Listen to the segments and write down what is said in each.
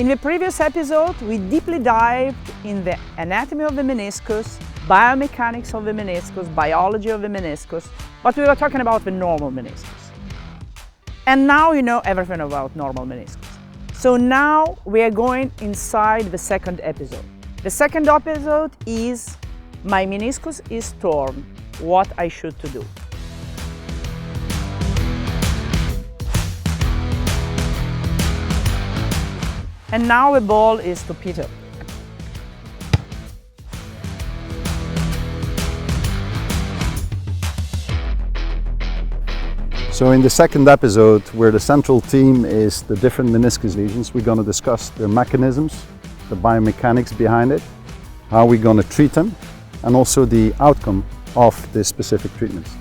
In the previous episode, we deeply dived in the anatomy of the meniscus, biomechanics of the meniscus, biology of the meniscus, but we were talking about the normal meniscus. And now you know everything about normal meniscus. So now we are going inside the second episode. The second episode is my meniscus is torn, what I should to do. And now the ball is to Peter. So in the second episode, where the central theme is the different meniscus lesions, we're going to discuss their mechanisms, the biomechanics behind it, how we're going to treat them, and also the outcome of the specific treatments.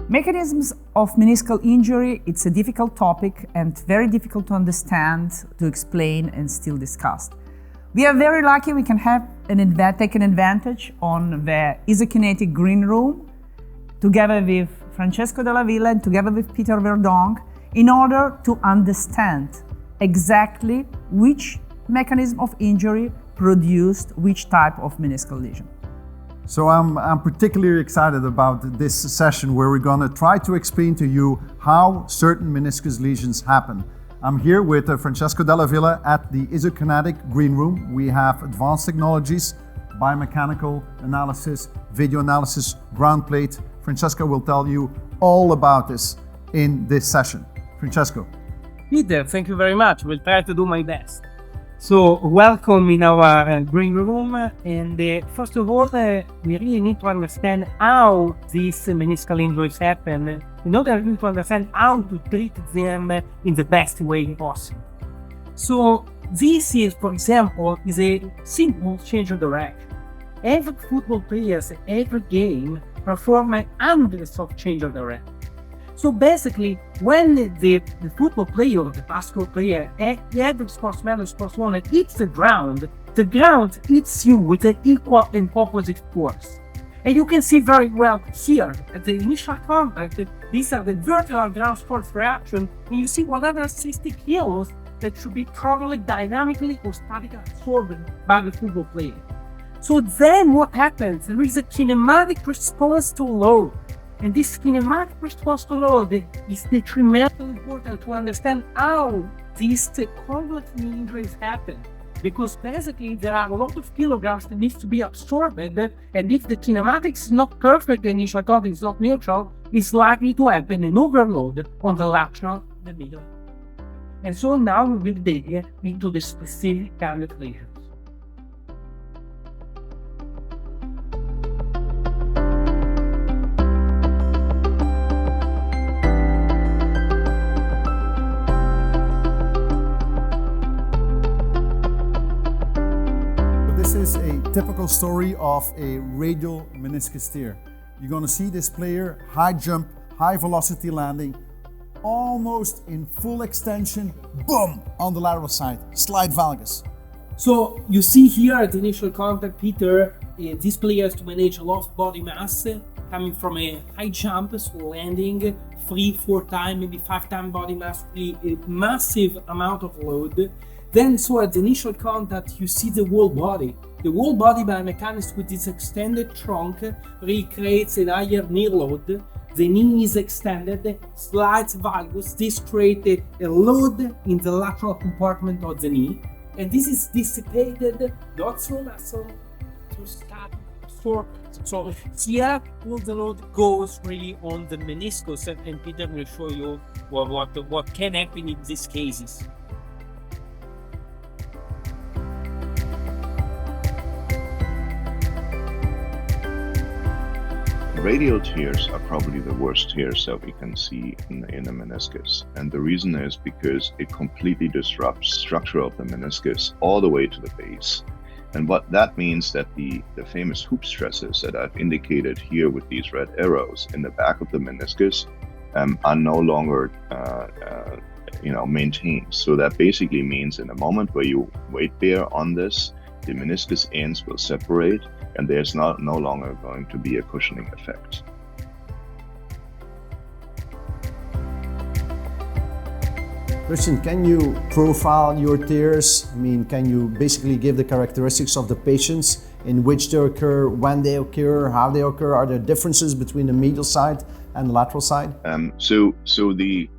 Mechanisms of meniscal injury, it's a difficult topic and very difficult to understand, to explain and still discuss. We are very lucky we can have take an advantage on the isokinetic green room together with Francesco Della Villa and together with Peter Verdonk in order to understand exactly which mechanism of injury produced which type of meniscal lesion. So I'm particularly excited about this session where we're going to try to explain to you how certain meniscus lesions happen. I'm here with Francesco Della Villa at the isokinetic green room. We have advanced technologies, biomechanical analysis, video analysis, ground plate. Francesco will tell you all about this in this session. Francesco. Peter, thank you very much. We'll try to do my best. So, welcome in our green room, and first of all, we really need to understand how these meniscal injuries happen in order to understand how to treat them in the best way possible. So, this is, for example, is a simple change of direction. Every football player, every game, perform hundreds of change of direction. So basically, when the football player or the basketball player, every sportsman or sportswoman hits the ground hits you with an equal and opposite force. And you can see very well here at the initial contact, these are the vertical ground force reaction, and you see 160 kilos that should be probably dynamically or statically absorbed by the football player. So then what happens? There is a kinematic response to load. And this kinematic response to load is tremendously important to understand how these complex injuries happen. Because basically there are a lot of kilograms that needs to be absorbed, and if the kinematics is not perfect, the initial contact is not neutral, it's likely to happen an overload on the lateral, the middle. And so now we will dig into the specific kind of lesions. This is a typical story of a radial meniscus tear. You're going to see this player, high jump, high velocity landing, almost in full extension, boom, on the lateral side, slide valgus. So you see here at the initial contact, Peter, this player has to manage a lot of body mass coming from a high jump, so landing 3-4 times, maybe 5 times body mass, a massive amount of load. Then, so at the initial contact, you see the whole body. The whole body biomechanics with this extended trunk recreates a higher knee load. The knee is extended, slides valgus. This creates a load in the lateral compartment of the knee. And this is dissipated not through muscle, through scap, so here all the load goes really on the meniscus, and Peter will show you what can happen in these cases. Radial tears are probably the worst tears that we can see in a meniscus. And the reason is because it completely disrupts structure of the meniscus all the way to the base. And what that means that the famous hoop stresses that I've indicated here with these red arrows in the back of the meniscus are no longer maintained. So that basically means in the moment where you weight bear on this, the meniscus ends will separate and there's no longer going to be a cushioning effect. Christian, can you profile your tears? I mean, can you basically give the characteristics of the patients in which they occur, when they occur, how they occur? Are there differences between the medial side and the lateral side? So the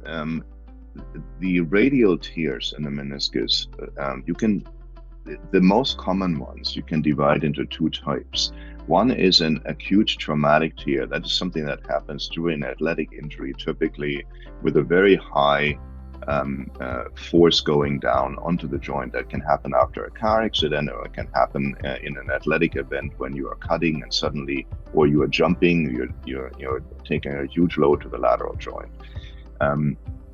radial tears in the meniscus, the most common ones you can divide into two types. One is an acute traumatic tear. That is something that happens during an athletic injury, typically with a very high force going down onto the joint. That can happen after a car accident, or it can happen in an athletic event when you are cutting and suddenly, or you are jumping, you're taking a huge load to the lateral joint.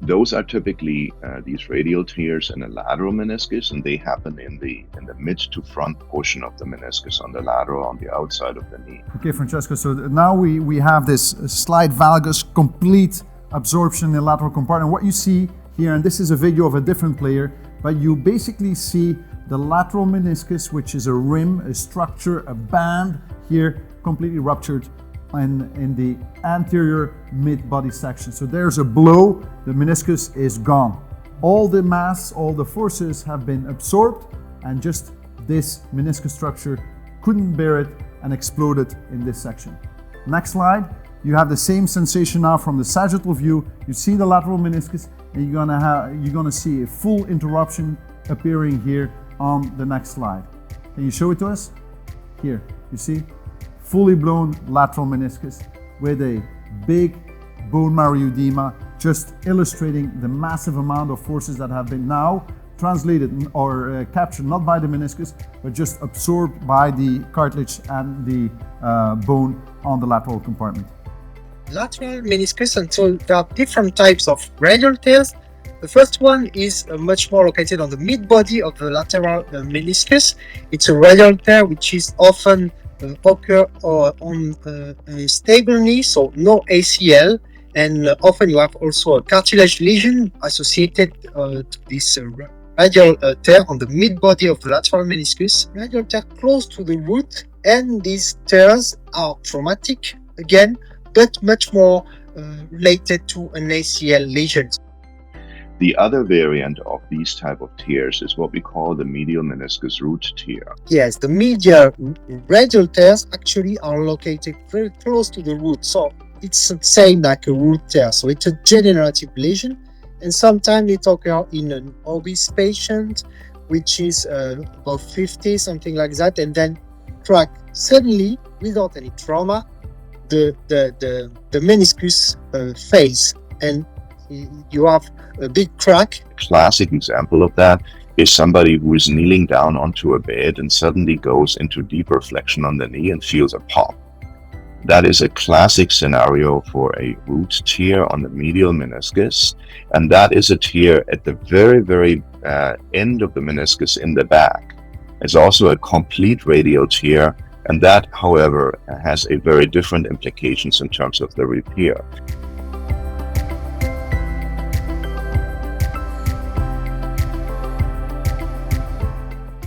Those are typically these radial tears in the lateral meniscus, and they happen in the mid to front portion of the meniscus, on the lateral, on the outside of the knee. Okay, Francesco, so now we have this slight valgus, complete absorption in the lateral compartment. What you see here, and this is a video of a different player, but you basically see the lateral meniscus, which is a rim, a structure, a band here, completely ruptured in the anterior mid-body section. So there's a blow, the meniscus is gone. All the mass, all the forces have been absorbed, and just this meniscus structure couldn't bear it and exploded in this section. Next slide, you have the same sensation now from the sagittal view. You see the lateral meniscus, and you're gonna see a full interruption appearing here on the next slide. Can you show it to us? Here, you see? Fully blown lateral meniscus with a big bone marrow edema, just illustrating the massive amount of forces that have been now translated or captured not by the meniscus, but just absorbed by the cartilage and the bone on the lateral compartment. Lateral meniscus, and so there are different types of radial tears. The first one is much more located on the mid-body of the lateral meniscus. It's a radial tear which is often occur on a stable knee, so no ACL, and often you have also a cartilage lesion associated to this radial tear on the mid-body of the lateral meniscus. Radial tear close to the root, and these tears are traumatic again, but much more related to an ACL lesion. The other variant of these type of tears is what we call the medial meniscus root tear. Yes, the medial radial tears actually are located very close to the root, so it's the same like a root tear. So it's a degenerative lesion, and sometimes it occurs in an obese patient, which is about 50, something like that, and then crack suddenly without any trauma. The meniscus phase, and you have a big crack. A classic example of that is somebody who is kneeling down onto a bed and suddenly goes into deeper flexion on the knee and feels a pop. That is a classic scenario for a root tear on the medial meniscus, and that is a tear at the very, very end of the meniscus in the back. It's also a complete radial tear, and that, however, has a very different implications in terms of the repair.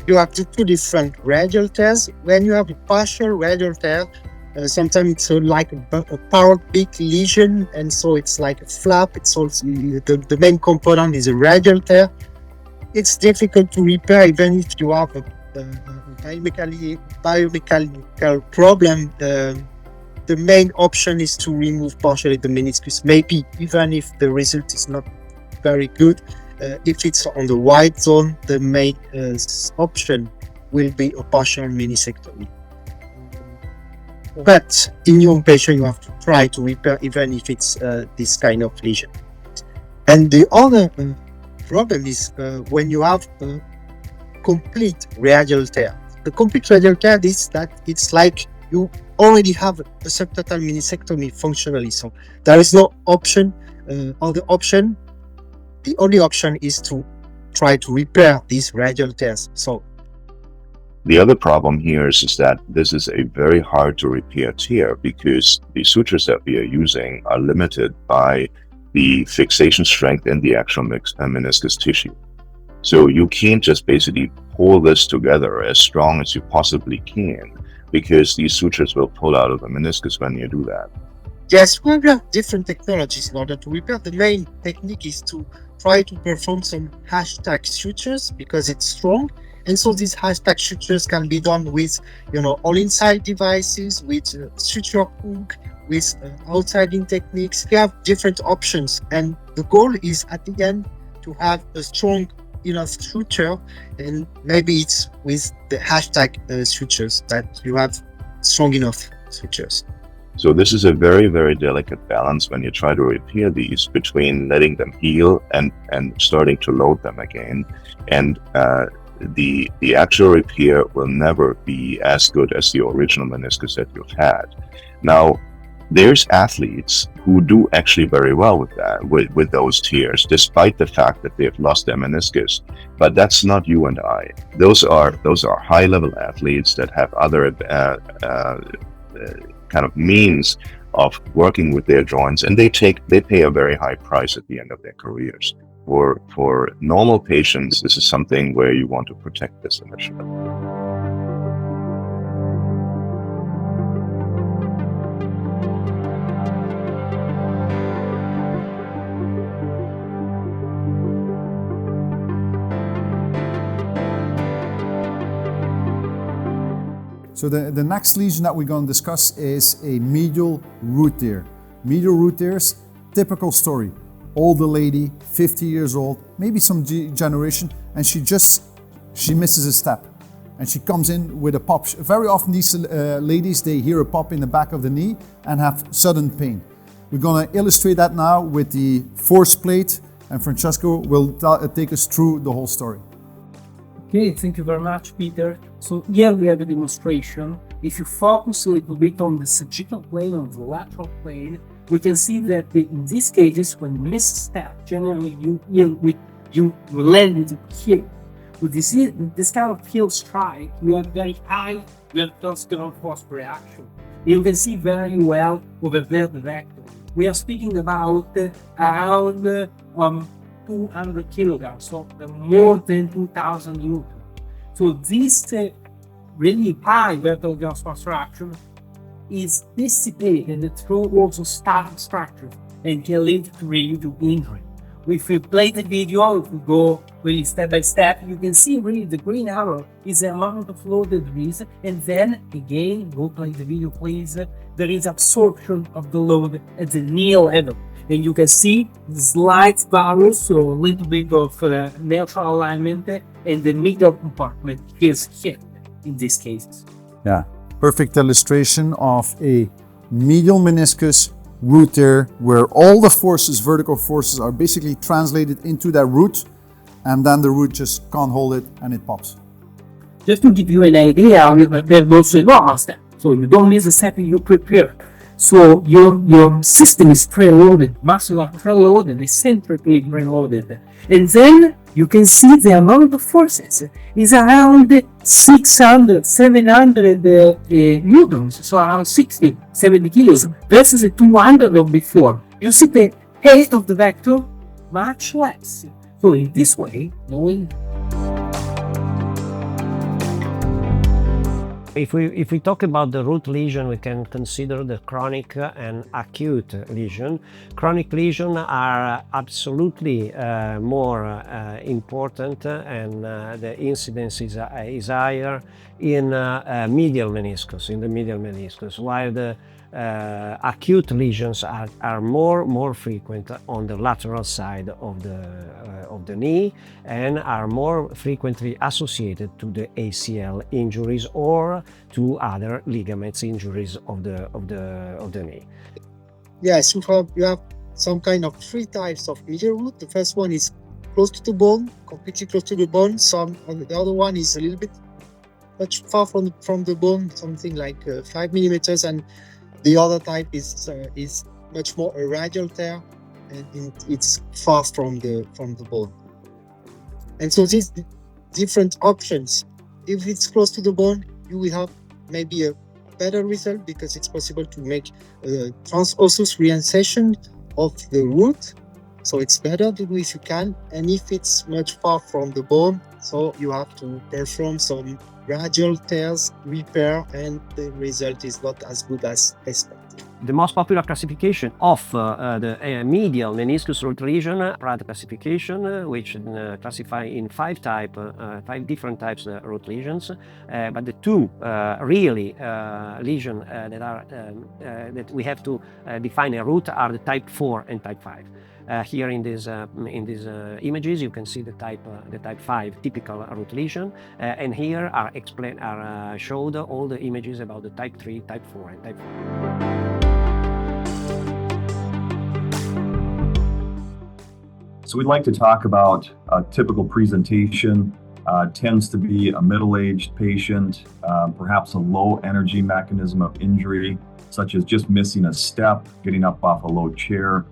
You have two different radial tears. When you have a partial radial tear, sometimes it's like a parabolic lesion, and so it's like a flap. It's also the main component is a radial tear. It's difficult to repair even if you have a biomechanical problem. The main option is to remove partially the meniscus, maybe even if the result is not very good. If it's on the white zone, the main option will be a partial meniscectomy. But in young patients, you have to try to repair even if it's this kind of lesion. And the other problem is when you have complete radial tear. The complete radial tear is that it's like you already have a subtotal meniscectomy functionally. So there is no option. The only option is to try to repair these radial tears. So the other problem here is that this is a very hard to repair tear because the sutures that we are using are limited by the fixation strength in the actual meniscus tissue. So you can't just basically pull this together as strong as you possibly can because these sutures will pull out of the meniscus when you do that. yes, we have different technologies in order to repair. The main technique is to try to perform some hashtag sutures because it's strong. And so these hashtag sutures can be done with, all inside devices, with suture hook, with outside-in techniques. We have different options. And the goal is at the end to have a strong enough suture, and maybe it's with the hashtag sutures that you have strong enough sutures. So this is a very, very delicate balance when you try to repair these between letting them heal and starting to load them again. And the actual repair will never be as good as the original meniscus that you've had. Now, there's athletes who do actually very well with that, with those tears, despite the fact that they've lost their meniscus. But that's not you and I. Those are high-level athletes that have other kind of means of working with their joints, and they pay a very high price at the end of their careers. For normal patients, this is something where you want to protect this initially. So the next lesion that we're going to discuss is a medial root tear. Medial root tears, typical story. Older lady, 50 years old, maybe some degeneration, and she misses a step. And she comes in with a pop. Very often these ladies, they hear a pop in the back of the knee and have sudden pain. We're going to illustrate that now with the force plate, and Francesco will take us through the whole story. Okay, thank you very much, Peter. So here we have a demonstration. If you focus a little bit on the sagittal plane, on the lateral plane, we can see that in these cases, when you miss a step, generally you land into heel. With this kind of heel strike, we have very high transcaral force reaction. You can see very well over there the vector. We are speaking about around 200 kilograms, so more than 2,000 newtons. So this really high vertical gross force reaction is dissipated through also static structures and can lead to injury. If we play the video, if we go really step by step, you can see really the green arrow is the amount of load that there is, and then again, go play the video please, there is absorption of the load at the knee level. And you can see the slight barrel, so a little bit of neutral alignment, and the middle compartment is hit in these cases. Yeah, perfect illustration of a medial meniscus root tear where all the forces, vertical forces, are basically translated into that root, and then the root just can't hold it and it pops. Just to give you an idea, there's also a normal step. So you don't miss a step you prepare. So your system is preloaded, muscular preloaded, eccentrically preloaded. And then you can see the amount of forces is around 600, 700 newtons, so around 60, 70 kilos, versus the 200 of before. You see the height of the vector much less. So in this way, knowing. If we talk about the root lesion, we can consider the chronic and acute lesion. Chronic lesions are absolutely more important, and the incidence is higher in medial meniscus, while the acute lesions are more frequent on the lateral side of the knee and are more frequently associated to the ACL injuries or to other ligaments injuries of the knee. Yes, you have some kind of three types of medial root. The first one is close to the bone, completely close to the bone. The other one is a little bit much far from the bone, something like 5 millimeters, and the other type is much more a radial tear, and it's far from the bone. And so these different options, if it's close to the bone, you will have maybe a better result because it's possible to make a transosseous reinsertion of the root. So it's better to do if you can. And if it's much far from the bone, so you have to perform some radial tears, repair, and the result is not as good as expected. The most popular classification of the medial meniscus root lesion, Pratt classification, which classify in five different types of root lesions. But the two really lesions that we have to define a root are the type 4 and type 5. Here in these images, you can see the type 5 typical root lesion, and here are showed all the images about the type 3, type 4, and type 5. So we'd like to talk about a typical presentation. Tends to be a middle-aged patient, perhaps a low-energy mechanism of injury, such as just missing a step, getting up off a low chair.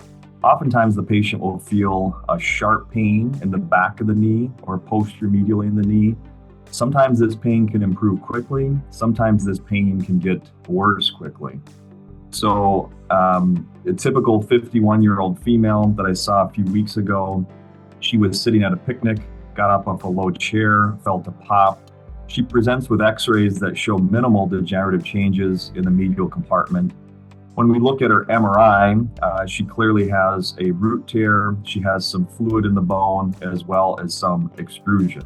Oftentimes the patient will feel a sharp pain in the back of the knee or posteromedially in the knee. Sometimes this pain can improve quickly. Sometimes this pain can get worse quickly. So a typical 51-year-old female that I saw a few weeks ago, she was sitting at a picnic, got up off a low chair, felt a pop. She presents with x-rays that show minimal degenerative changes in the medial compartment. When we look at her MRI, she clearly has a root tear. She has some fluid in the bone as well as some extrusion.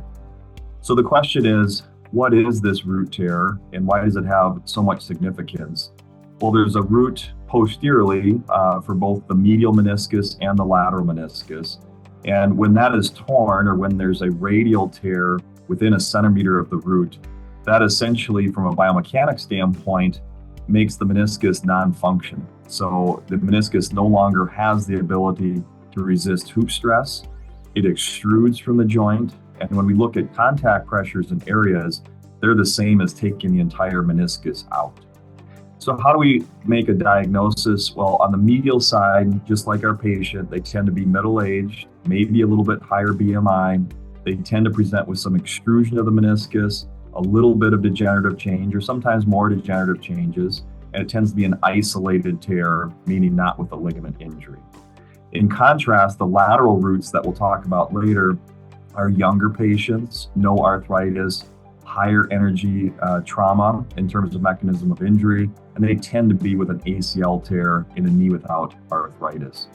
So the question is, what is this root tear and why does it have so much significance? Well, there's a root posteriorly for both the medial meniscus and the lateral meniscus. And when that is torn, or when there's a radial tear within a centimeter of the root, that essentially, from a biomechanics standpoint, makes the meniscus non-functional. So the meniscus no longer has the ability to resist hoop stress. It extrudes from the joint. And when we look at contact pressures in areas, they're the same as taking the entire meniscus out. So how do we make a diagnosis? Well, on the medial side, just like our patient, they tend to be middle-aged, maybe a little bit higher BMI. They tend to present with some extrusion of the meniscus, a little bit of degenerative change, or sometimes more degenerative changes, and it tends to be an isolated tear, meaning not with a ligament injury. In contrast, the lateral roots that we'll talk about later are younger patients, no arthritis, higher energy trauma in terms of mechanism of injury, and they tend to be with an ACL tear in a knee without arthritis.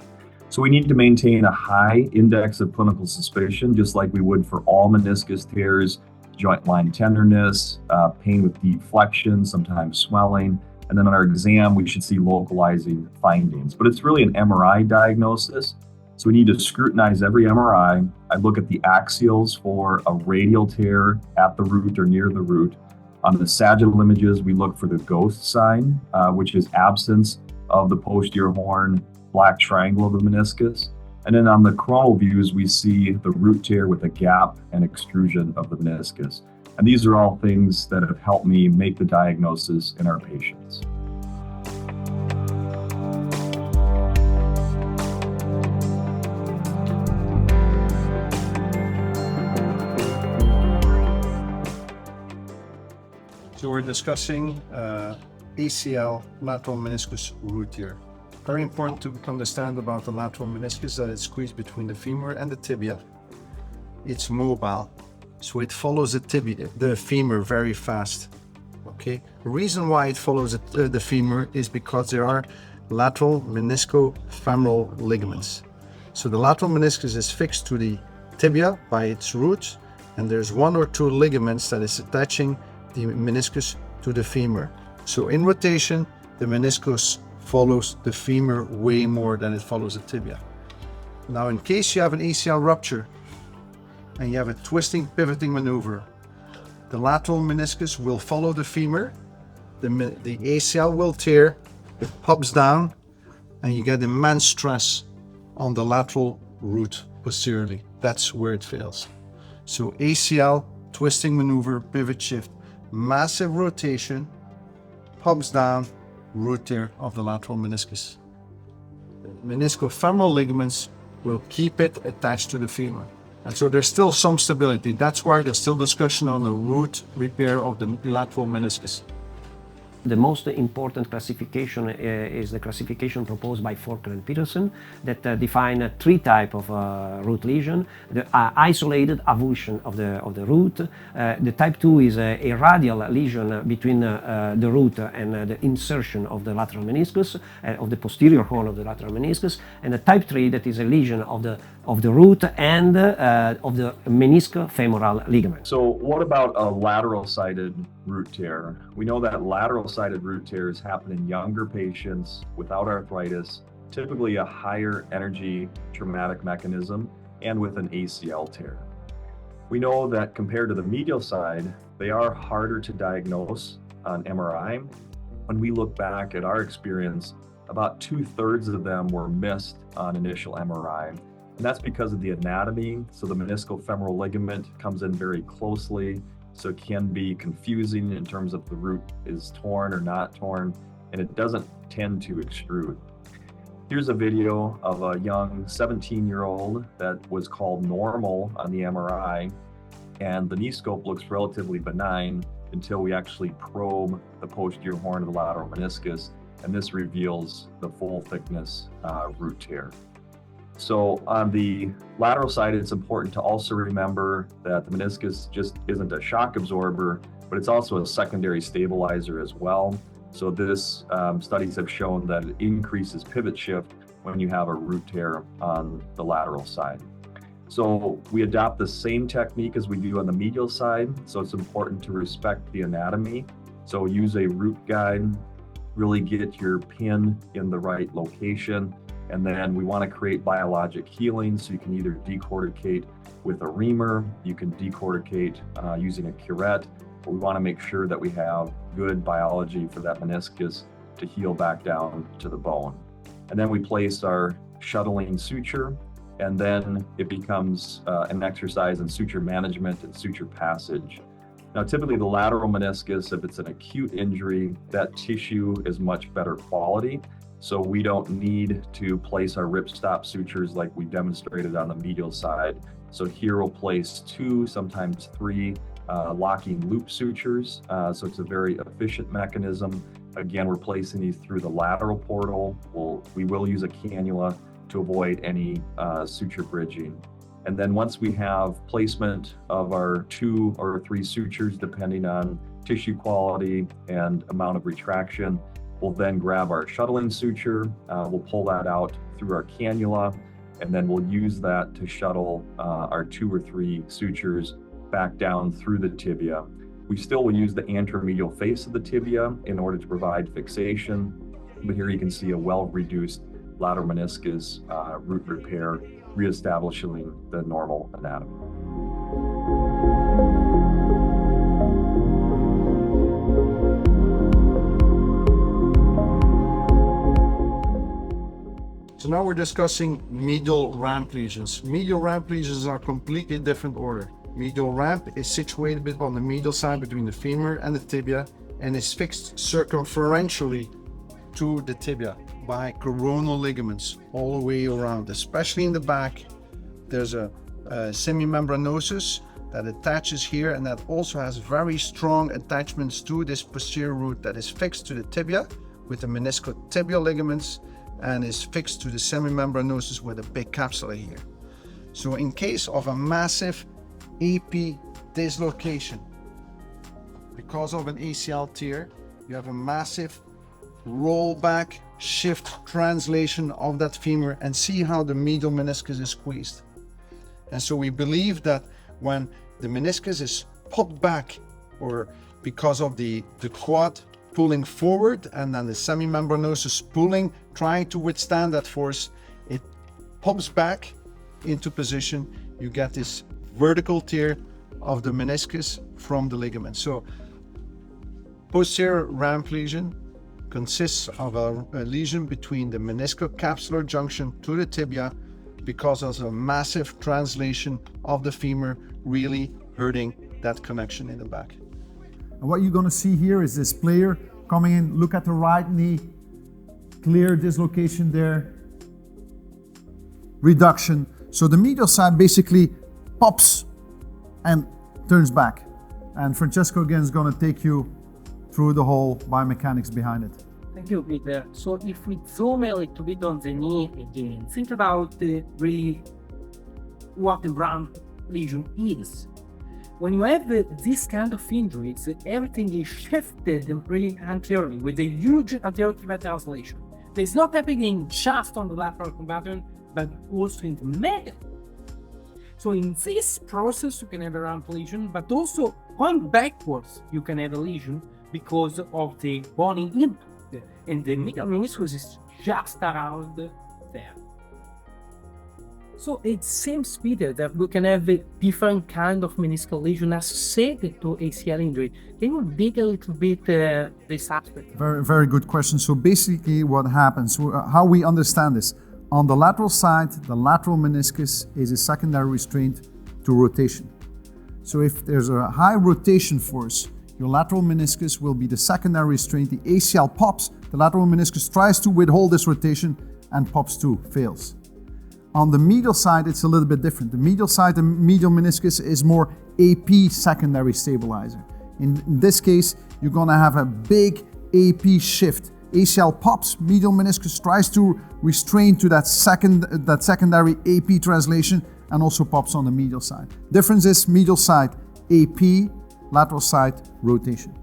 So we need to maintain a high index of clinical suspicion, just like we would for all meniscus tears, joint line tenderness, pain with deep flexion, sometimes swelling. And then on our exam, we should see localizing findings. But it's really an MRI diagnosis. So we need to scrutinize every MRI. I look at the axials for a radial tear at the root or near the root. On the sagittal images, we look for the ghost sign, which is absence of the posterior horn black triangle of the meniscus. And then on the coronal views, we see the root tear with a gap and extrusion of the meniscus. And these are all things that have helped me make the diagnosis in our patients. So we're discussing ACL lateral meniscus root tear. Very important to understand about the lateral meniscus that it's squeezed between the femur and the tibia. It's mobile, so it follows the femur very fast. Okay. The reason why it follows the femur is because there are lateral meniscofemoral ligaments. So the lateral meniscus is fixed to the tibia by its roots, and there's one or two ligaments that is attaching the meniscus to the femur. So in rotation, the meniscus follows the femur way more than it follows the tibia. Now, in case you have an ACL rupture and you have a twisting, pivoting maneuver, the lateral meniscus will follow the femur, the ACL will tear, it pops down, and you get immense stress on the lateral root posteriorly. That's where it fails. So ACL, twisting maneuver, pivot shift, massive rotation, pumps down, root tear of the lateral meniscus. The meniscofemoral ligaments will keep it attached to the femur. And so there's still some stability. That's why there's still discussion on the root repair of the lateral meniscus. The most important classification is the classification proposed by Forker and Peterson that define three types of root lesion. The isolated avulsion of the root. The type 2 is a radial lesion between the root and the insertion of the lateral meniscus, of the posterior horn of the lateral meniscus. And the type 3 that is a lesion of the root and of the meniscofemoral ligament. So what about a lateral-sided root tear? We know that lateral-sided root tears happen in younger patients without arthritis, typically a higher energy traumatic mechanism, and with an ACL tear. We know that compared to the medial side, they are harder to diagnose on MRI. When we look back at our experience, about 2/3 of them were missed on initial MRI. And that's because of the anatomy. So the meniscofemoral ligament comes in very closely, so it can be confusing in terms of the root is torn or not torn, and it doesn't tend to extrude. Here's a video of a young 17-year-old that was called normal on the MRI, and the knee scope looks relatively benign until we actually probe the posterior horn of the lateral meniscus, and this reveals the full thickness root tear. So on the lateral side, it's important to also remember that the meniscus just isn't a shock absorber, but it's also a secondary stabilizer as well. So this studies have shown that it increases pivot shift when you have a root tear on the lateral side. So we adopt the same technique as we do on the medial side. So it's important to respect the anatomy. So use a root guide, really get your pin in the right location. And then we want to create biologic healing, so you can either decorticate with a reamer, you can decorticate using a curette, but we want to make sure that we have good biology for that meniscus to heal back down to the bone. And then we place our shuttling suture, and then it becomes an exercise in suture management and suture passage. Now, typically the lateral meniscus, if it's an acute injury, that tissue is much better quality. So we don't need to place our ripstop sutures like we demonstrated on the medial side. So here we'll place 2, sometimes 3 locking loop sutures. So it's a very efficient mechanism. Again, we're placing these through the lateral portal. We will use a cannula to avoid any suture bridging. And then once we have placement of our 2 or 3 sutures, depending on tissue quality and amount of retraction, we'll then grab our shuttling suture, we'll pull that out through our cannula, and then we'll use that to shuttle our 2 or 3 sutures back down through the tibia. We still will use the anteromedial face of the tibia in order to provide fixation, but here you can see a well-reduced lateral meniscus root repair, reestablishing the normal anatomy. So now we're discussing medial ramp lesions. Medial ramp lesions are completely different order. Medial ramp is situated on the medial side between the femur and the tibia and is fixed circumferentially to the tibia by coronal ligaments all the way around, especially in the back. There's a semimembranosus that attaches here, and that also has very strong attachments to this posterior root that is fixed to the tibia with the meniscotibial ligaments and is fixed to the semimembranosus with a big capsula here. So in case of a massive AP dislocation because of an ACL tear, you have a massive rollback, shift, translation of that femur, and see how the medial meniscus is squeezed. And so we believe that when the meniscus is popped back, or because of the quad pulling forward and then the semimembranosus pulling, trying to withstand that force, it pops back into position. You get this vertical tear of the meniscus from the ligament. So posterior ramp lesion consists of a lesion between the meniscocapsular junction to the tibia because of a massive translation of the femur, really hurting that connection in the back. And what you're gonna see here is this player coming in, look at the right knee, clear dislocation there, reduction. So the medial side basically pops and turns back. And Francesco again is gonna take you through the whole biomechanics behind it. Thank you, Peter. So if we zoom a little bit on the knee again, think about really what the ramp lesion is. When you have this kind of injuries, everything is shifted really anteriorly with a huge anterior tibial translation. It's not happening just on the lateral compartment, but also in the medial. So in this process, you can have a ramp lesion, but also going backwards, you can have a lesion because of the bony impact. And the medial meniscus is just around there. So it seems, Peter, that we can have a different kind of meniscal lesion associated to ACL injury. Can you dig a little bit this aspect? Very, very good question. So basically what happens, how we understand this, on the lateral side, the lateral meniscus is a secondary restraint to rotation. So if there's a high rotation force, your lateral meniscus will be the secondary restraint. The ACL pops, the lateral meniscus tries to withhold this rotation and pops too, fails. On the medial side, it's a little bit different. The medial side, the medial meniscus is more AP secondary stabilizer. In this case, you're gonna have a big AP shift. ACL pops, medial meniscus tries to restrain to that secondary AP translation and also pops on the medial side. Difference is medial side AP, lateral side rotation.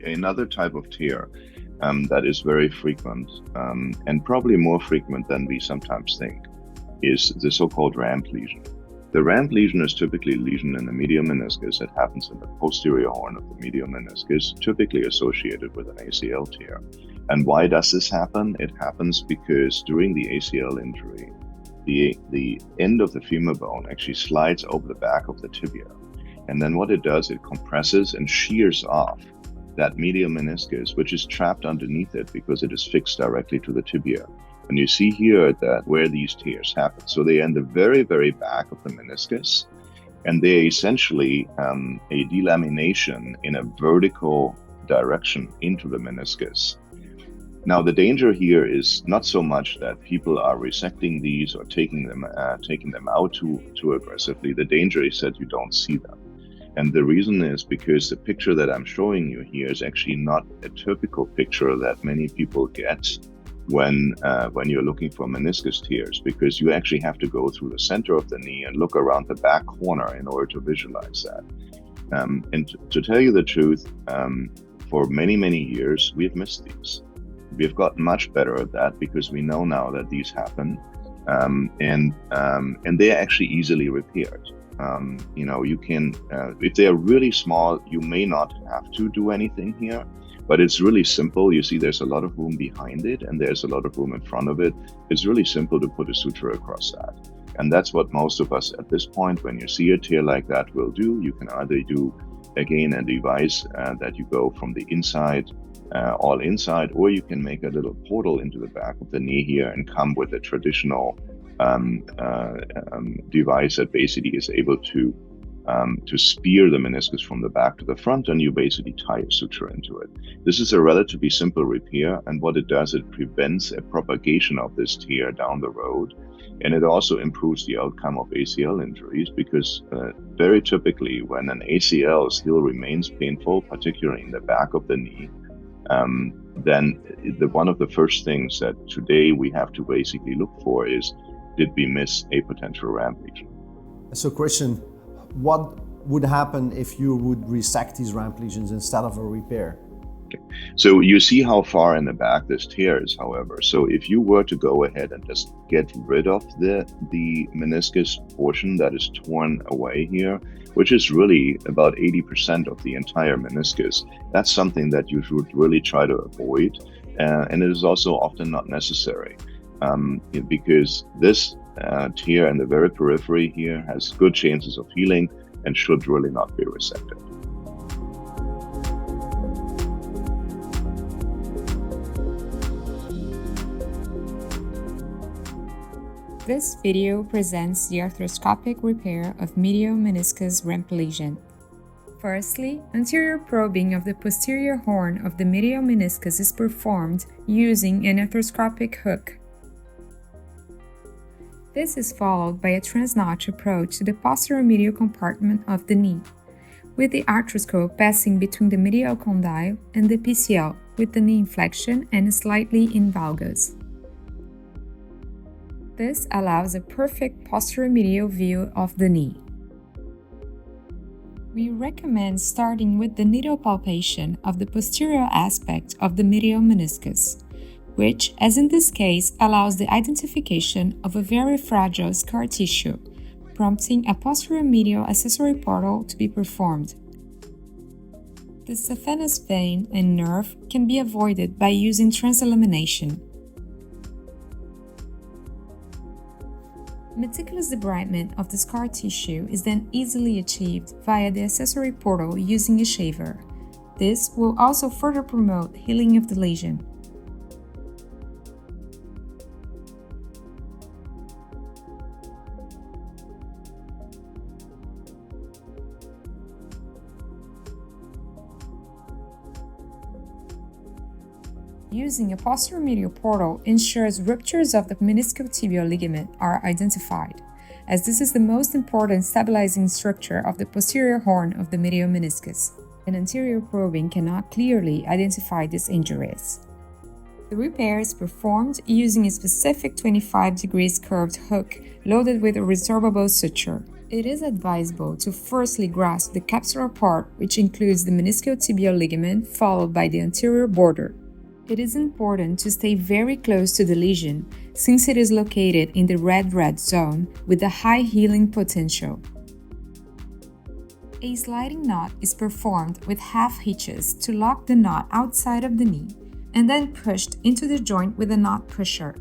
Another type of tear that is very frequent and probably more frequent than we sometimes think is the so-called ramp lesion. The ramp lesion is typically a lesion in the medial meniscus that happens in the posterior horn of the medial meniscus, typically associated with an ACL tear. And why does this happen? It happens because during the ACL injury, the end of the femur bone actually slides over the back of the tibia. And then what it does, it compresses and shears off that medial meniscus, which is trapped underneath it because it is fixed directly to the tibia. And you see here that where these tears happen. So they are in the very, very back of the meniscus, and they're essentially a delamination in a vertical direction into the meniscus. Now, the danger here is not so much that people are resecting these or taking them out too aggressively. The danger is that you don't see them. And the reason is because the picture that I'm showing you here is actually not a typical picture that many people get when you're looking for meniscus tears, because you actually have to go through the center of the knee and look around the back corner in order to visualize that. And to tell you the truth, for many, many years, we've missed these. We've gotten much better at that because we know now that these happen, and they're actually easily repaired. You can, if they are really small, you may not have to do anything here, but it's really simple. You see there's a lot of room behind it and there's a lot of room in front of it. It's really simple to put a suture across that. And that's what most of us at this point, when you see a tear like that, will do. You can either do, again, a device that you go from the inside, all inside, or you can make a little portal into the back of the knee here and come with a traditional device that basically is able to spear the meniscus from the back to the front, and you basically tie a suture into it. This is a relatively simple repair, and what it does, it prevents a propagation of this tear down the road, and it also improves the outcome of ACL injuries, because very typically when an ACL still remains painful, particularly in the back of the knee, then one of the first things that today we have to basically look for is, did we miss a potential ramp lesion? So Christian, what would happen if you would resect these ramp lesions instead of a repair? Okay. So you see how far in the back this tear is, however. So if you were to go ahead and just get rid of the meniscus portion that is torn away here, which is really about 80% of the entire meniscus, that's something that you should really try to avoid. And it is also often not necessary because this tear in the very periphery here has good chances of healing and should really not be resected. This video presents the arthroscopic repair of medial meniscus ramp lesion. Firstly, anterior probing of the posterior horn of the medial meniscus is performed using an arthroscopic hook. This is followed by a transnotch approach to the posterior medial compartment of the knee, with the arthroscope passing between the medial condyle and the PCL, with the knee in flexion and slightly in valgus. This allows a perfect posterior medial view of the knee. We recommend starting with the needle palpation of the posterior aspect of the medial meniscus, which, as in this case, allows the identification of a very fragile scar tissue, prompting a posterior medial accessory portal to be performed. The saphenous vein and nerve can be avoided by using transillumination. Meticulous debridement of the scar tissue is then easily achieved via the accessory portal using a shaver. This will also further promote healing of the lesion. Using a posterior medial portal ensures ruptures of the meniscotibial ligament are identified, as this is the most important stabilizing structure of the posterior horn of the medial meniscus. An anterior probing cannot clearly identify these injuries. The repair is performed using a specific 25 degrees curved hook loaded with a resorbable suture. It is advisable to firstly grasp the capsular part, which includes the meniscotibial ligament, followed by the anterior border. It is important to stay very close to the lesion, since it is located in the red zone with a high healing potential. A sliding knot is performed with half hitches to lock the knot outside of the knee, and then pushed into the joint with a knot pusher.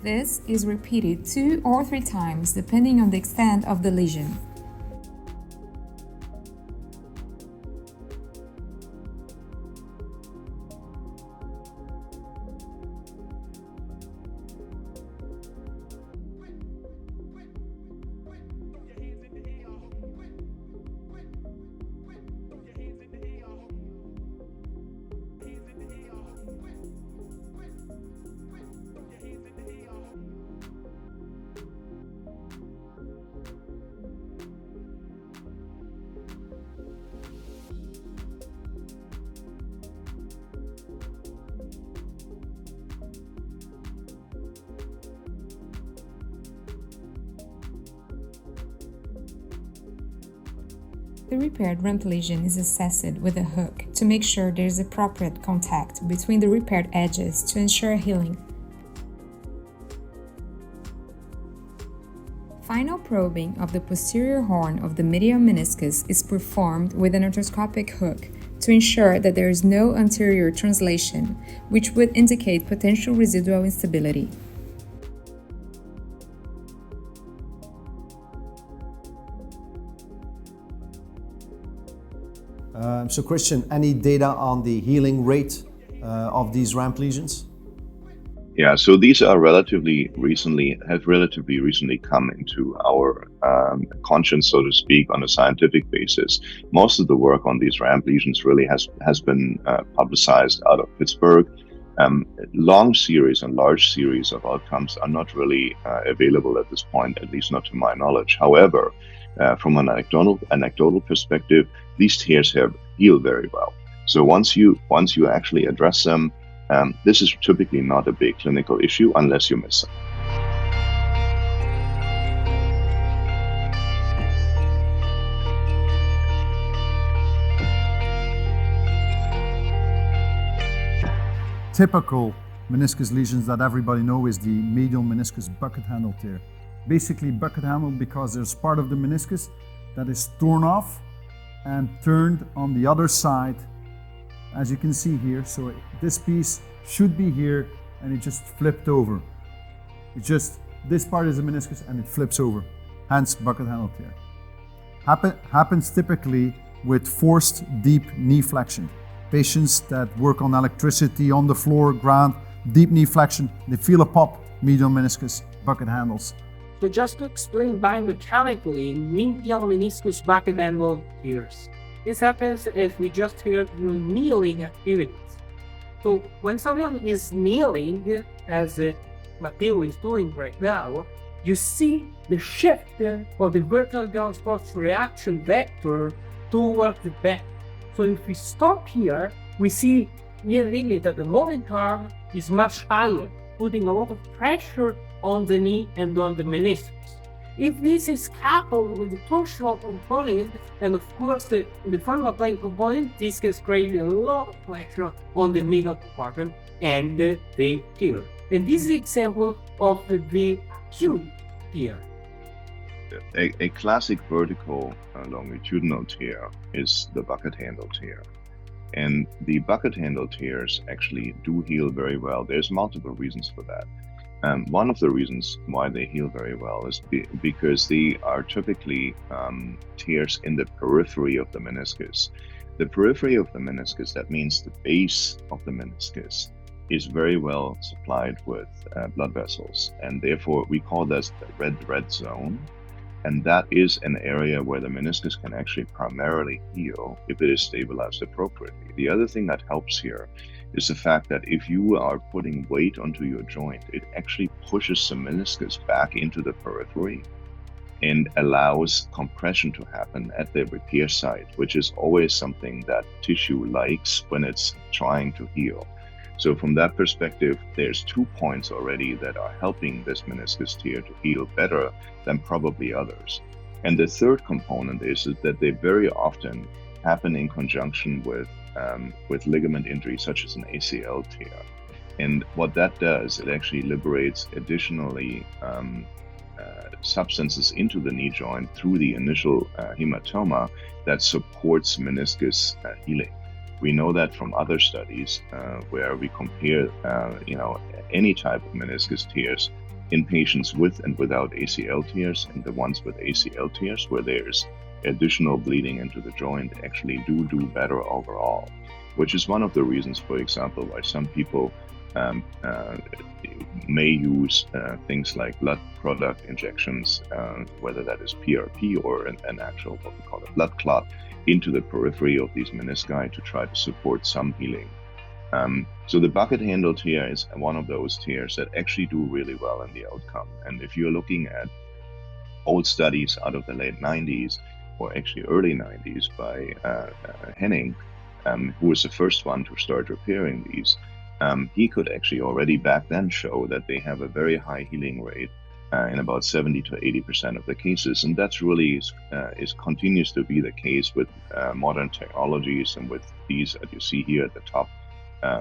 This is repeated 2 or 3 times depending on the extent of the lesion. The repaired ramp lesion is assessed with a hook to make sure there is appropriate contact between the repaired edges to ensure healing. Final probing of the posterior horn of the medial meniscus is performed with an arthroscopic hook to ensure that there is no anterior translation, which would indicate potential residual instability. So Christian, any data on the healing rate of these ramp lesions? Yeah, so these are relatively recently come into our conscience, so to speak, on a scientific basis. Most of the work on these ramp lesions really has been publicized out of Pittsburgh. Large series of outcomes are not really available at this point, at least not to my knowledge. However, from an anecdotal perspective, these tears have healed very well. So once you actually address them, this is typically not a big clinical issue unless you miss them. Typical meniscus lesions that everybody knows is the medial meniscus bucket handle tear. Basically bucket handle because there's part of the meniscus that is torn off and turned on the other side, as you can see here. So this piece should be here and it just flipped over. This part is the meniscus and it flips over. hence bucket handle tear. Happens typically with forced deep knee flexion. Patients that work on electricity, on the floor, ground, deep knee flexion, they feel a pop, medial meniscus, bucket handles. So just to explain biomechanically, medial meniscus bucket handle tears. This happens as we just heard during kneeling activities. So when someone is kneeling, as Matteo is doing right now, you see the shift of the vertical down force reaction vector towards the back. So if we stop here, we see clearly that the moving arm is much higher, putting a lot of pressure on the knee and on the meniscus. If this is coupled with the torsional component, and of course the femoral plane component, this can create a lot of pressure on the medial compartment and the tear. And this is the example of the acute tear. A classic vertical longitudinal tear is the bucket handle tear. And the bucket handle tears actually do heal very well. There's multiple reasons for that. One of the reasons why they heal very well is because they are typically tears in the periphery of the meniscus. The periphery of the meniscus, that means the base of the meniscus, is very well supplied with blood vessels. And therefore we call this the red zone. And that is an area where the meniscus can actually primarily heal if it is stabilized appropriately. The other thing that helps here is the fact that if you are putting weight onto your joint, it actually pushes the meniscus back into the periphery and allows compression to happen at the repair site, which is always something that tissue likes when it's trying to heal. So from that perspective, there's 2 points already that are helping this meniscus tear to heal better than probably others. And the third component is that they very often happen in conjunction with ligament injury, such as an ACL tear. And what that does, it actually liberates additionally substances into the knee joint through the initial hematoma that supports meniscus healing. We know that from other studies where we compare, any type of meniscus tears in patients with and without ACL tears, and the ones with ACL tears where there's additional bleeding into the joint actually do better overall, which is one of the reasons, for example, why some people may use things like blood product injections, whether that is PRP or an actual, what we call a blood clot, into the periphery of these menisci to try to support some healing. So the bucket handle tear is one of those tears that actually do really well in the outcome. And if you're looking at old studies out of the late 90s, or actually early 90s by Henning, who was the first one to start repairing these, he could actually already back then show that they have a very high healing rate in about 70 to 80% of the cases. And that's really continues to be the case with modern technologies, and with these that you see here at the top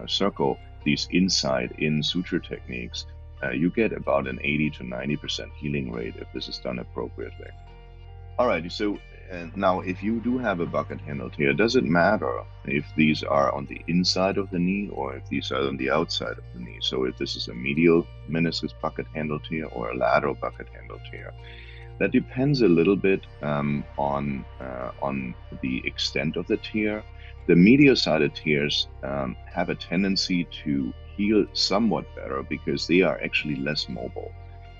circle, these inside-in suture techniques, you get about an 80 to 90% healing rate if this is done appropriately. All right, so now if you do have a bucket handle tear, does it matter if these are on the inside of the knee or if these are on the outside of the knee? So if this is a medial meniscus bucket handle tear or a lateral bucket handle tear, that depends a little bit on the extent of the tear. The medial-sided tears have a tendency to heal somewhat better because they are actually less mobile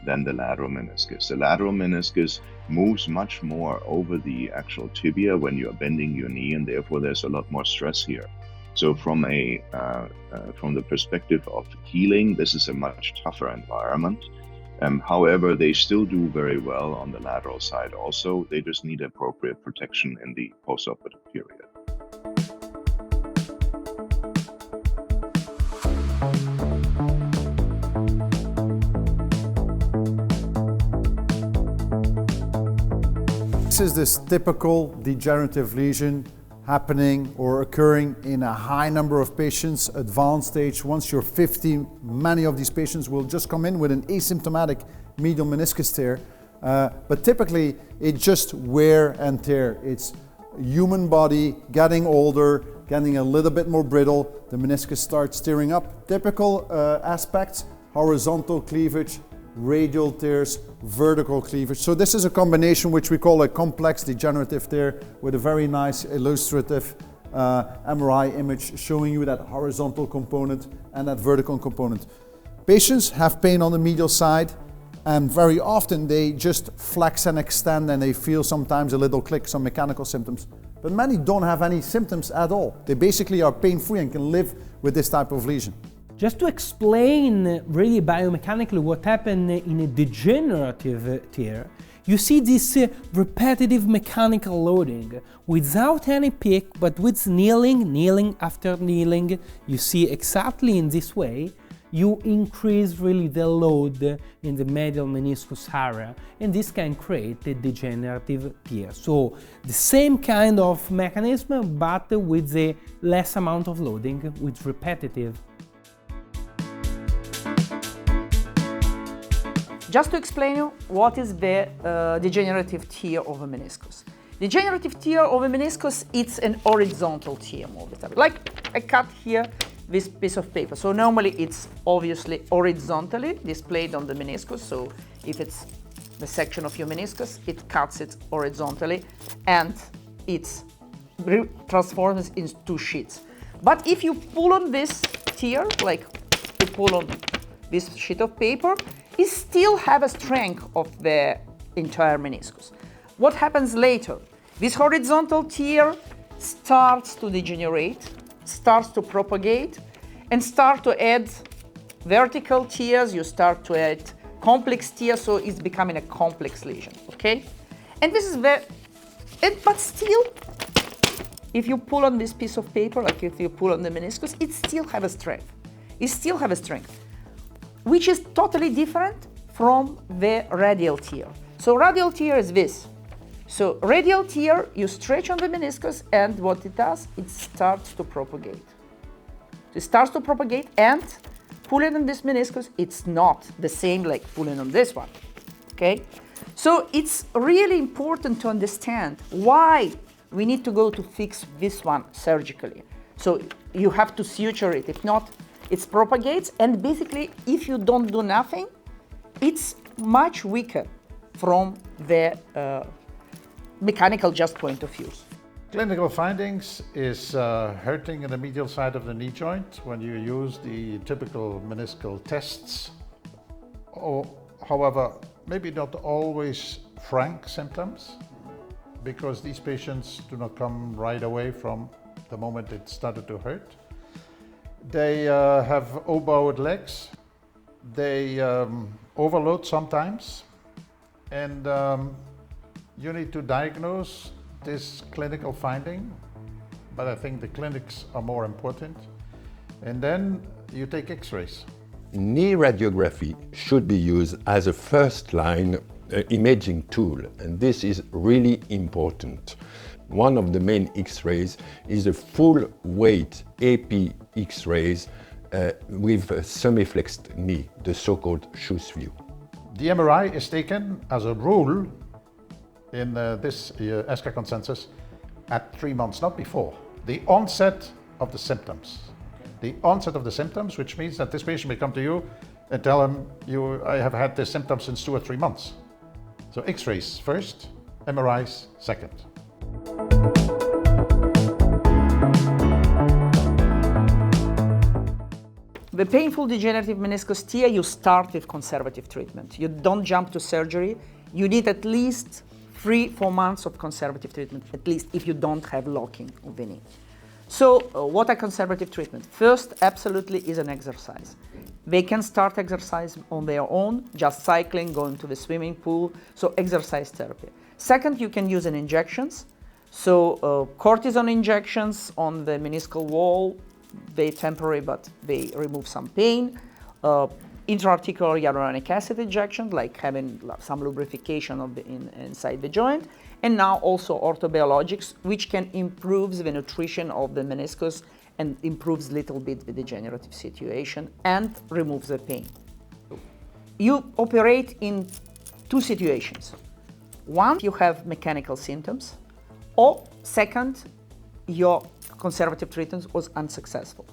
than the lateral meniscus. The lateral meniscus moves much more over the actual tibia when you're bending your knee, and therefore there's a lot more stress here. So from the perspective of healing, this is a much tougher environment. However, they still do very well on the lateral side also. They just need appropriate protection in the postoperative period. This is this typical degenerative lesion happening or occurring in a high number of patients, advanced stage. Once you're 50, many of these patients will just come in with an asymptomatic medial meniscus tear. But typically, it's just wear and tear. It's human body getting older, getting a little bit more brittle. The meniscus starts tearing up. Typical aspects: horizontal cleavage, radial tears, vertical cleavage. So this is a combination which we call a complex degenerative tear with a very nice illustrative MRI image showing you that horizontal component and that vertical component. Patients have pain on the medial side, and very often they just flex and extend and they feel sometimes a little click, some mechanical symptoms. But many don't have any symptoms at all. They basically are pain-free and can live with this type of lesion. Just to explain really biomechanically what happened in a degenerative tear, you see this repetitive mechanical loading without any peak, but with kneeling after kneeling. You see exactly in this way, you increase really the load in the medial meniscus area, and this can create a degenerative tear. So the same kind of mechanism, but with the less amount of loading, with repetitive. Just to explain you what is the degenerative tear of a meniscus. Degenerative tear of a meniscus, it's an horizontal tear most of the time. Like I cut here this piece of paper. So normally it's obviously horizontally displayed on the meniscus. So if it's the section of your meniscus, it cuts it horizontally and it transforms into two sheets. But if you pull on this tear, like you pull on this sheet of paper, it still have a strength of the entire meniscus. What happens later? This horizontal tear starts to degenerate, starts to propagate, and start to add vertical tears. You start to add complex tears, so it's becoming a complex lesion, okay? And this is but still, if you pull on this piece of paper, like if you pull on the meniscus, it still have a strength. It still have a strength, which is totally different from the radial tear. So radial tear is this. So radial tear, you stretch on the meniscus, and what it does, it starts to propagate. It starts to propagate, and pulling on this meniscus, it's not the same like pulling on this one, okay? So it's really important to understand why we need to go to fix this one surgically. So you have to suture it, if not, it propagates, and basically, if you don't do nothing, it's much weaker from the mechanical just point of view. Clinical findings is hurting in the medial side of the knee joint when you use the typical meniscal tests. However, maybe not always frank symptoms, because these patients do not come right away from the moment it started to hurt. They have O-bowed legs, they overload sometimes, and you need to diagnose this clinical finding, but I think the clinics are more important. And then you take x-rays. Knee radiography should be used as a first-line imaging tool, and this is really important. One of the main x-rays is a full-weight AP x-rays with a semi-flexed knee, the so-called Schuss view. The MRI is taken as a rule in this ESCA consensus at 3 months, not before. The onset of the symptoms. The onset of the symptoms, which means that this patient may come to you and tell him, I have had this symptom since 2 or 3 months. So x-rays first, MRIs second. The painful degenerative meniscus tear, you start with conservative treatment. You don't jump to surgery. You need at least 3-4 months of conservative treatment, at least if you don't have locking of the knee. So what are conservative treatment? First, absolutely is an exercise. They can start exercise on their own, just cycling, going to the swimming pool, so exercise therapy. Second, you can use injections. So cortisone injections on the meniscal wall, they're temporary, but they remove some pain. Intra-articular hyaluronic acid injection, like having some lubrication of the inside the joint, and now also orthobiologics, which can improve the nutrition of the meniscus and improves a little bit the degenerative situation and removes the pain. You operate in 2 situations. One, you have mechanical symptoms, or second, your conservative treatment was unsuccessful.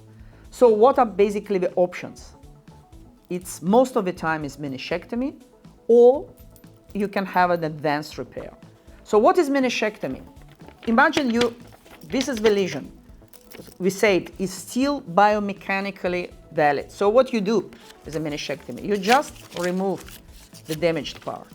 So what are basically the options? it's most of the time is meniscectomy, or you can have an advanced repair. So what is meniscectomy? Imagine this is the lesion. We said it's still biomechanically valid. So what you do is a meniscectomy. You just remove the damaged part.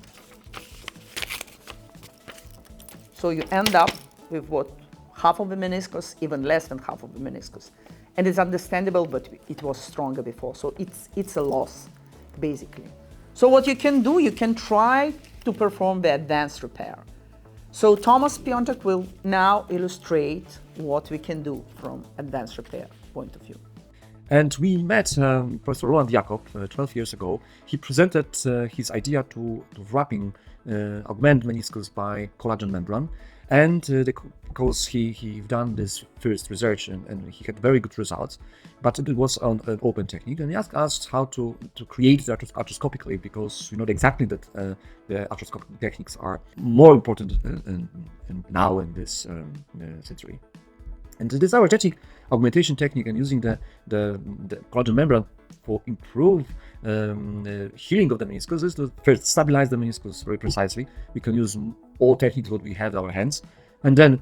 So you end up with what? Half of the meniscus, even less than half of the meniscus. And it's understandable, but it was stronger before. So it's a loss, basically. So what you can do, you can try to perform the advanced repair. So Thomas Piontek will now illustrate what we can do from advanced repair point of view. And we met Professor Roland Jakob 12 years ago. He presented his idea to wrapping augment meniscus by collagen membrane. And because he done this first research and he had very good results, but it was on an open technique. And he asked us how to create it arthroscopically, because we know exactly that the arthroscopic techniques are more important now in this century. And this artetic augmentation technique and using the collagen membrane for improve healing of the meniscus is to first stabilize the meniscus very precisely. We can use all techniques what we have at our hands, and then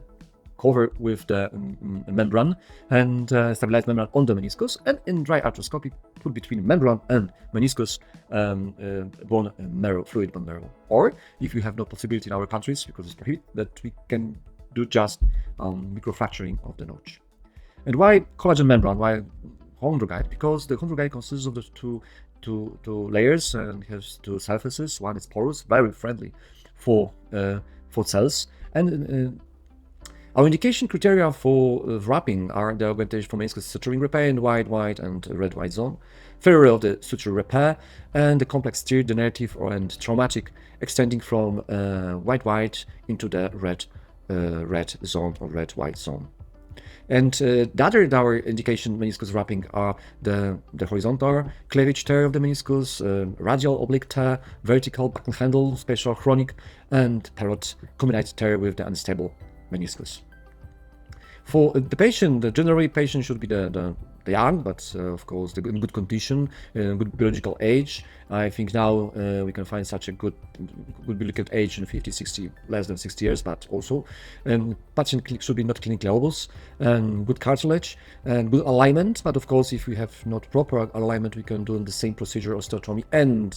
cover with the membrane and stabilize membrane on the meniscus, and in dry arthroscopy put between membrane and meniscus bone marrow, fluid bone marrow. Or if we have no possibility in our countries, because it's prohibited, that we can do just microfracturing of the notch. And why collagen membrane? Why chondrocyte? Because the chondrocyte consists of the two layers and has two surfaces. One is porous, very friendly for cells. And our indication criteria for wrapping are the augmentation for meniscus suturing repair in white and red-white zone, failure of the suture repair, and the complex tear, degenerative and traumatic, extending from white into the red zone or red-white zone. And our indication meniscus wrapping are the horizontal cleavage tear of the meniscus, radial oblique tear, vertical buckle handle, special chronic, and parrot combined tear with the unstable meniscus. For the patient, the generally patient should be the young, but of course in good condition, good biological age. I think now we can find such a good biological age in 50, 60, less than 60 years, but also patient should be not clinically robust, and good cartilage and good alignment. But of course, if we have not proper alignment, we can do the same procedure, osteotomy, and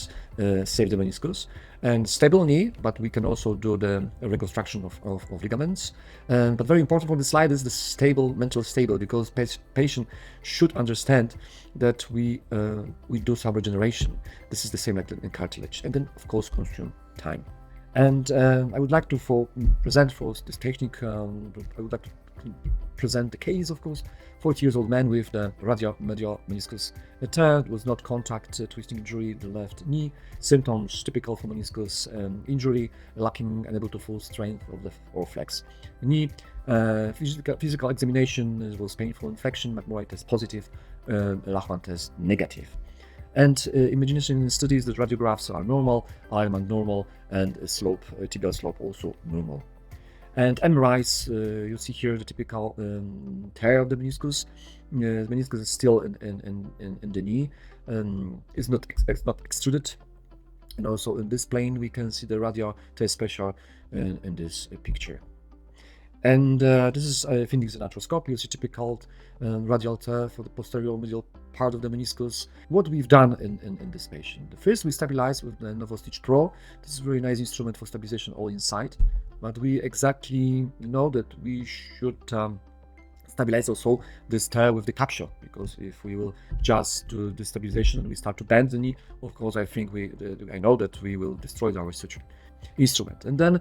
save the meniscus. And stable knee, but we can also do the reconstruction of ligaments. But very important for the slide is the mental stable, because patient should understand that we do some regeneration. This is the same like in cartilage, and then of course consume time. And I would like to present for this technique. I would like to present the case, of course, 40 years old man with the radial medial meniscus tear. It was not contact twisting injury, the left knee. Symptoms typical for meniscus injury, lacking unable to full strength of the or flex knee. Physical examination was painful, infection, McMurray test positive, Lachman test negative. And imagination studies, the radiographs are normal, alignment normal, and tibial slope also normal. And MRIs, you see here the typical tear of the meniscus. The meniscus is still in the knee, it's not extruded. And also in this plane, we can see the radial tear special in this picture. And this is, I think, it's an arthroscopy. You see typical radial tear for the posterior medial part of the meniscus. What we've done in this patient. First, we stabilize with the NovoStitch Pro. This is a very nice instrument for stabilization all inside. But we exactly know that we should stabilize also this tear with the capsule, because if we will just do the stabilization and we start to bend the knee, of course, I think I know that we will destroy our suture instrument. And then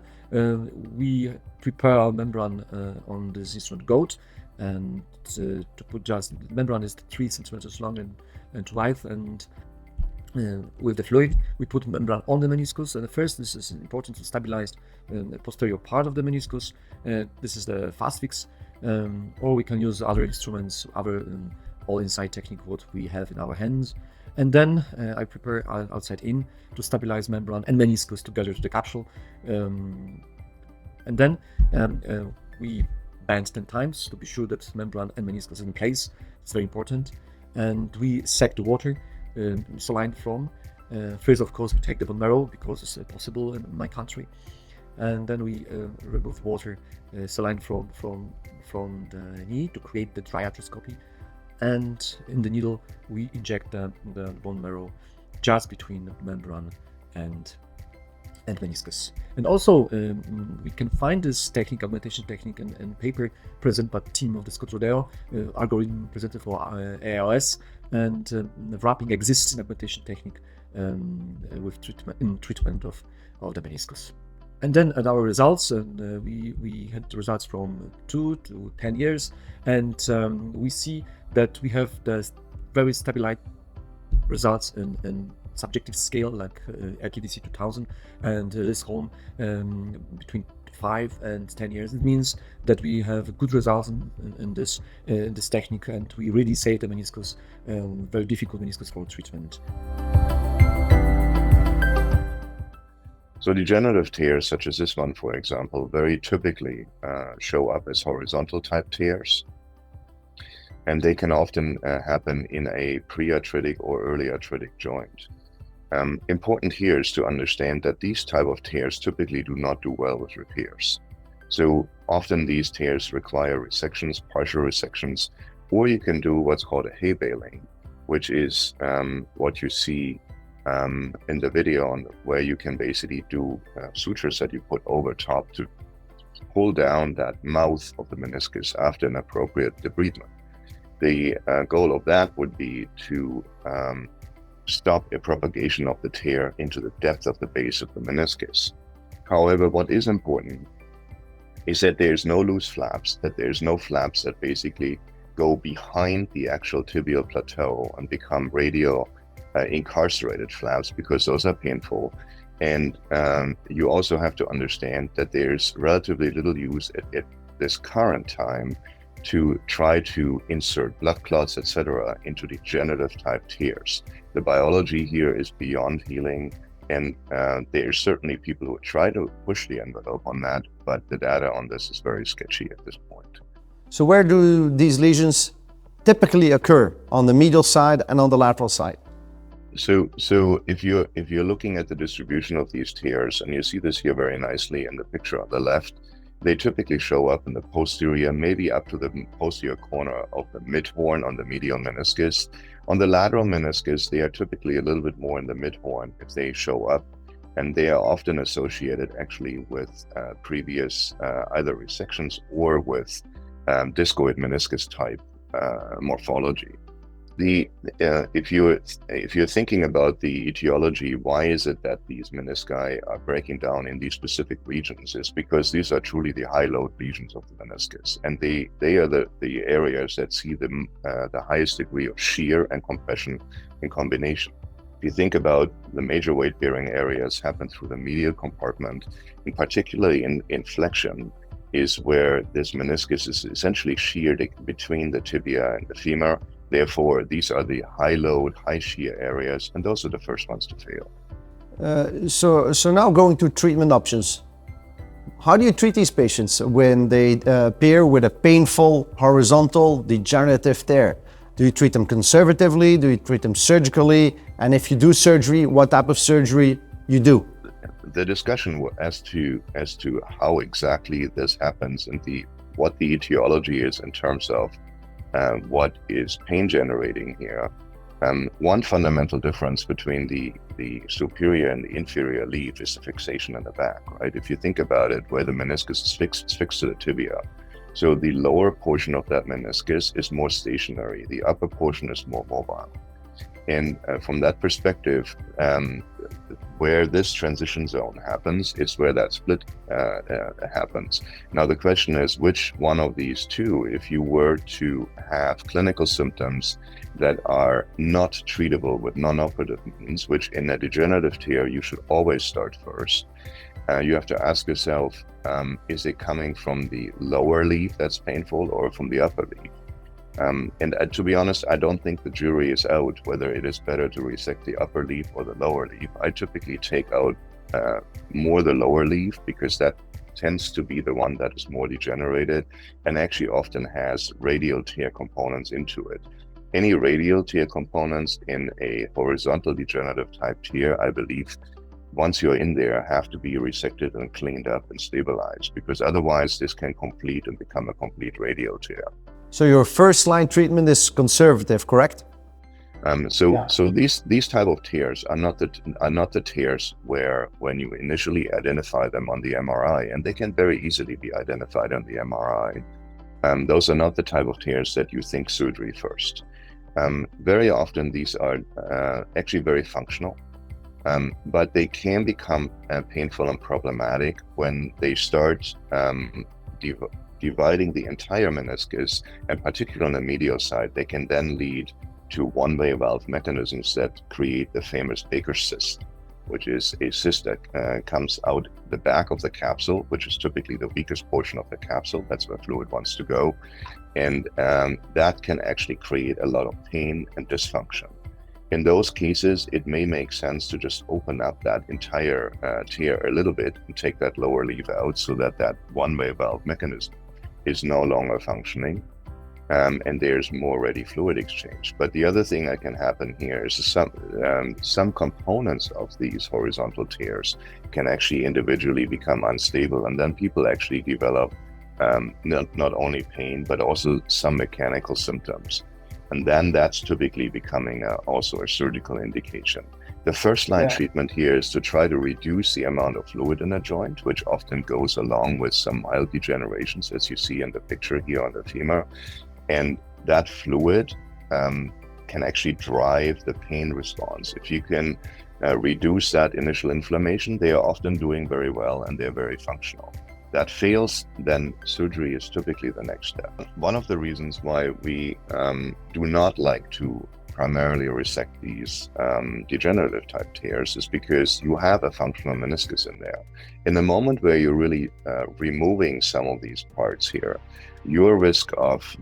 we prepare our membrane on this instrument goat, and to put just the membrane is 3 centimeters long and wide, and with the fluid we put membrane on the meniscus. And first, this is important to stabilize the posterior part of the meniscus. This is the fast fix, or we can use other instruments, other all inside technique what we have in our hands. And then I prepare outside in to stabilize membrane and meniscus together to the capsule. And then we bend 10 times to be sure that membrane and meniscus is in place. It's very important. And we sec the water saline from. First, of course, we take the bone marrow because it's possible in my country, and then we remove water, saline from the knee to create the dry arthroscopy, and in the needle we inject the bone marrow just between the membrane and meniscus. And also we can find this technique, augmentation technique, in paper presented by the team of the Scott Rodeo, algorithm presented for ALS, and the wrapping exists in augmentation technique with treatment of the meniscus. And then at our results, we had the results from 2 to 10 years, and we see that we have the very stabilized results in subjective scale like LKDC 2000 and this home between 5 and 10 years. It means that we have good results in this technique, and we really save the meniscus, very difficult meniscus for treatment. So degenerative tears, such as this one, for example, very typically show up as horizontal type tears. And they can often happen in a pre-arthritic or early arthritic joint. Important here is to understand that these type of tears typically do not do well with repairs. So often these tears require resections, partial resections, or you can do what's called a hay baling, which is what you see in the video where you can basically do sutures that you put over top to pull down that mouth of the meniscus after an appropriate debridement. The goal of that would be to stop a propagation of the tear into the depth of the base of the meniscus. However, what is important is that there's no loose flaps, that there's no flaps that basically go behind the actual tibial plateau and become radial incarcerated flaps, because those are painful. And you also have to understand that there's relatively little use at this current time to try to insert blood clots, etc., into degenerative type tears. The biology here is beyond healing, and there's certainly people who try to push the envelope on that, but the data on this is very sketchy at this point. So where do these lesions typically occur? On the medial side and on the lateral side? So if you're looking at the distribution of these tears, and you see this here very nicely in the picture on the left, they typically show up in the posterior, maybe up to the posterior corner of the midhorn on the medial meniscus. On the lateral meniscus, they are typically a little bit more in the midhorn if they show up, and they are often associated actually with previous either resections or with discoid meniscus type morphology. If you're thinking about the etiology, why is it that these menisci are breaking down in these specific regions? Is because these are truly the high load regions of the meniscus, and they are the areas that see the highest degree of shear and compression in combination. If you think about the major weight bearing areas happen through the medial compartment, and particularly in flexion is where this meniscus is essentially sheared between the tibia and the femur. Therefore, these are the high load, high shear areas, and those are the first ones to fail. So now going to treatment options. How do you treat these patients when they appear with a painful horizontal degenerative tear? Do you treat them conservatively? Do you treat them surgically? And if you do surgery, what type of surgery you do? The discussion as to how exactly this happens and what the etiology is in terms of what is pain generating here. One fundamental difference between the superior and the inferior leaf is the fixation in the back, right? If you think about it, where the meniscus is fixed to the tibia. So the lower portion of that meniscus is more stationary, the upper portion is more mobile. And from that perspective, where this transition zone happens, it's where that split happens. Now the question is, which one of these two, if you were to have clinical symptoms that are not treatable with non-operative means, which in a degenerative tear you should always start first, you have to ask yourself, is it coming from the lower leaf that's painful or from the upper leaf? And to be honest, I don't think the jury is out whether it is better to resect the upper leaf or the lower leaf. I typically take out more the lower leaf, because that tends to be the one that is more degenerated and actually often has radial tear components into it. Any radial tear components in a horizontal degenerative type tear, I believe, once you're in there, have to be resected and cleaned up and stabilized, because otherwise this can complete and become a complete radial tear. So your first line treatment is conservative, correct? So these type of tears are not the tears where, when you initially identify them on the MRI, and they can very easily be identified on the MRI, those are not the type of tears that you think surgery first. Very often these are actually very functional, but they can become painful and problematic when they start dividing the entire meniscus, and particularly on the medial side. They can then lead to one-way valve mechanisms that create the famous Baker's cyst, which is a cyst that comes out the back of the capsule, which is typically the weakest portion of the capsule. That's where fluid wants to go. And that can actually create a lot of pain and dysfunction. In those cases, it may make sense to just open up that entire tear a little bit and take that lower leaf out, so that that one-way valve mechanism is no longer functioning, and there's more ready fluid exchange. But the other thing that can happen here is some components of these horizontal tears can actually individually become unstable, and then people actually develop not only pain, but also some mechanical symptoms. And then that's typically becoming also a surgical indication. The first line treatment here is to try to reduce the amount of fluid in a joint, which often goes along with some mild degenerations, as you see in the picture here on the femur. And that fluid can actually drive the pain response. If you can reduce that initial inflammation, they are often doing very well and they're very functional. That fails, then surgery is typically the next step. One of the reasons why we do not like to primarily resect these degenerative type tears is because you have a functional meniscus in there. In the moment where you're really removing some of these parts here, your risk of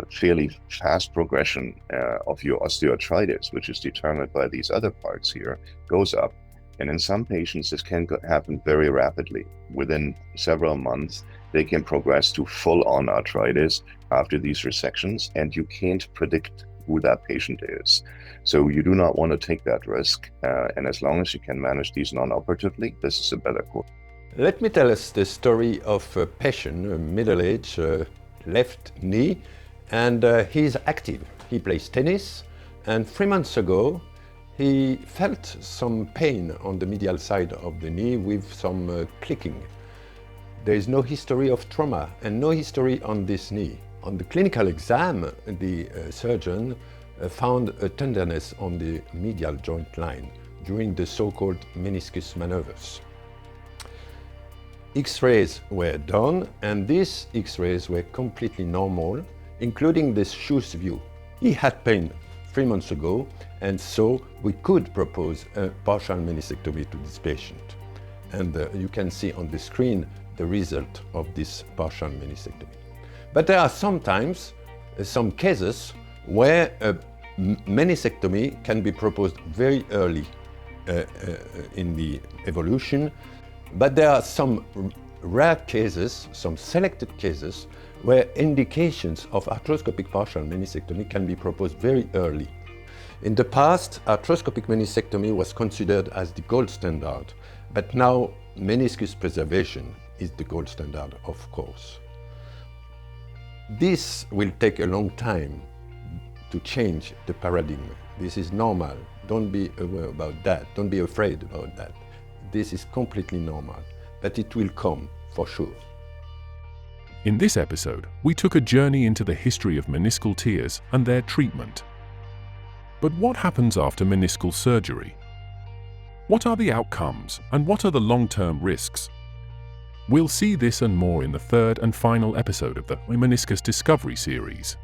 fairly fast progression of your osteoarthritis, which is determined by these other parts here, goes up. And in some patients, this can happen very rapidly. Within several months, they can progress to full-on arthritis after these resections, and you can't predict who that patient is. So you do not want to take that risk. And as long as you can manage these non-operatively, this is a better course. Let me tell us the story of a patient, a middle-aged, left knee, and he's active. He plays tennis, and 3 months ago, he felt some pain on the medial side of the knee with some clicking. There is no history of trauma and no history on this knee. On the clinical exam, the surgeon found a tenderness on the medial joint line during the so-called meniscus maneuvers. X-rays were done, and these X-rays were completely normal, including the Schuss view. He had pain 3 months ago, and so we could propose a partial meniscectomy to this patient. And you can see on the screen the result of this partial meniscectomy. But there are sometimes some cases where a meniscectomy can be proposed very early in the evolution, but there are some rare cases, some selected cases, where indications of arthroscopic partial meniscectomy can be proposed very early. In the past, arthroscopic meniscectomy was considered as the gold standard, but now meniscus preservation is the gold standard, of course. This will take a long time to change the paradigm. This is normal. Don't be aware about that. Don't be afraid about that. This is completely normal, but it will come for sure. In this episode, we took a journey into the history of meniscal tears and their treatment. But what happens after meniscal surgery? What are the outcomes and what are the long-term risks? We'll see this and more in the third and final episode of the Meniscus Discovery series.